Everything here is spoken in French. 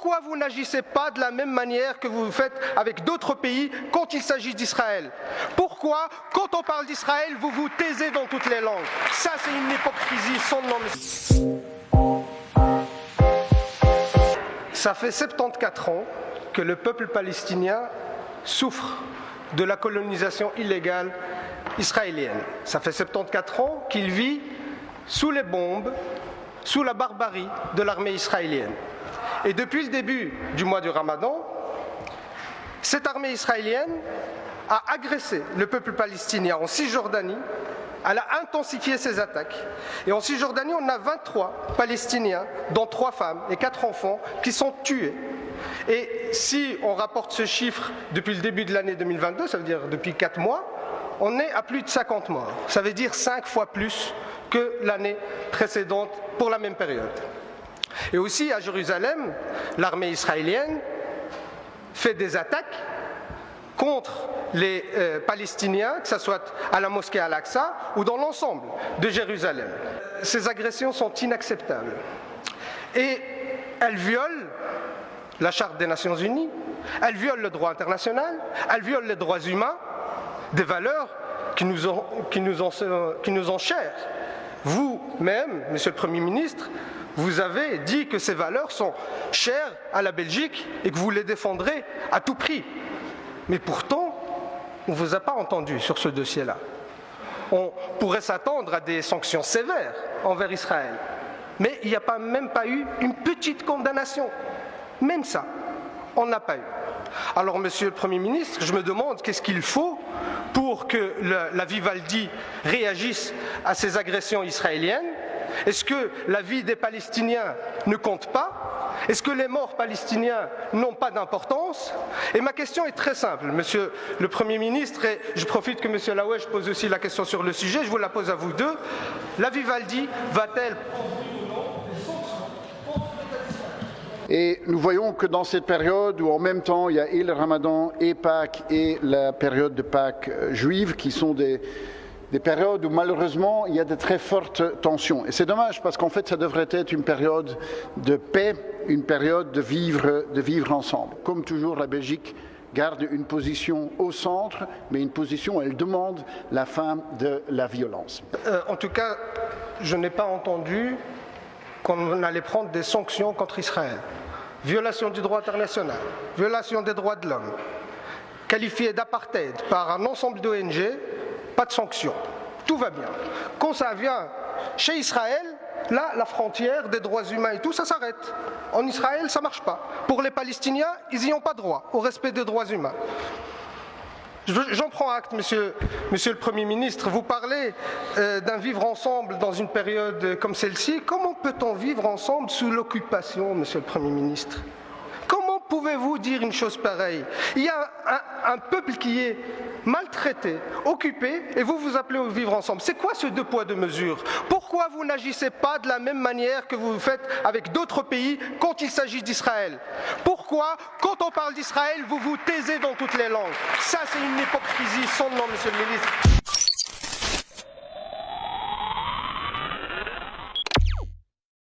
Pourquoi vous n'agissez pas de la même manière que vous le faites avec d'autres pays quand il s'agit d'Israël? Pourquoi, quand on parle d'Israël, vous vous taisez dans toutes les langues? Ça, c'est une hypocrisie sans nom. Ça fait 74 ans que le peuple palestinien souffre de la colonisation illégale israélienne. Ça fait 74 ans qu'il vit sous les bombes, sous la barbarie de l'armée israélienne. Et depuis le début du mois du Ramadan, cette armée israélienne a agressé le peuple palestinien en Cisjordanie. Elle a intensifié ses attaques. Et en Cisjordanie, on a 23 Palestiniens, dont 3 femmes et 4 enfants, qui sont tués. Et si on rapporte ce chiffre depuis le début de l'année 2022, ça veut dire depuis 4 mois, on est à plus de 50 morts. Ça veut dire 5 fois plus que l'année précédente pour la même période. Et aussi à Jérusalem, l'armée israélienne fait des attaques contre les Palestiniens, que ce soit à la mosquée Al-Aqsa ou dans l'ensemble de Jérusalem. Ces agressions sont inacceptables et elles violent la Charte des Nations Unies, elles violent le droit international, elles violent les droits humains, des valeurs qui nous ont chères. Vous-même, Monsieur le Premier ministre, vous avez dit que ces valeurs sont chères à la Belgique et que vous les défendrez à tout prix. Mais pourtant, on ne vous a pas entendu sur ce dossier-là. On pourrait s'attendre à des sanctions sévères envers Israël. Mais il n'y a même pas eu une petite condamnation. Même ça, on n'a pas eu. Alors, Monsieur le Premier ministre, je me demande qu'est-ce qu'il faut pour que la Vivaldi réagisse à ces agressions israéliennes. Est-ce que la vie des Palestiniens ne compte pas? Est-ce que les morts palestiniens n'ont pas d'importance? Et ma question est très simple, Monsieur le Premier ministre, et je profite que Monsieur Laoueche pose aussi la question sur le sujet, je vous la pose à vous deux. La Vivaldi va-t-elle Et nous voyons que dans cette période où en même temps il y a et le Ramadan et Pâques et la période de Pâques juive qui sont des périodes où malheureusement il y a de très fortes tensions. Et c'est dommage parce qu'en fait ça devrait être une période de paix, une période de vivre ensemble. Comme toujours, la Belgique garde une position au centre, mais une position où elle demande la fin de la violence. En tout cas, je n'ai pas entendu qu'on allait prendre des sanctions contre Israël. Violation du droit international, violation des droits de l'homme, qualifié d'apartheid par un ensemble d'ONG, pas de sanctions. Tout va bien. Quand ça vient chez Israël, là, la frontière des droits humains et tout, ça s'arrête. En Israël, ça ne marche pas. Pour les Palestiniens, ils n'y ont pas droit au respect des droits humains. J'en prends acte, monsieur le Premier ministre. Vous parlez d'un vivre ensemble dans une période comme celle-ci. Comment peut-on vivre ensemble sous l'occupation, monsieur le Premier ministre? Comment pouvez-vous dire une chose pareille? Il y a un peuple qui est maltraité, occupé, et vous vous appelez au vivre ensemble. C'est quoi ce deux poids, deux mesures? Pourquoi vous n'agissez pas de la même manière que vous le faites avec d'autres pays quand il s'agit d'Israël? Pourquoi, quand on parle d'Israël, vous vous taisez dans toutes les langues? Ça, c'est une hypocrisie sans nom, monsieur le ministre.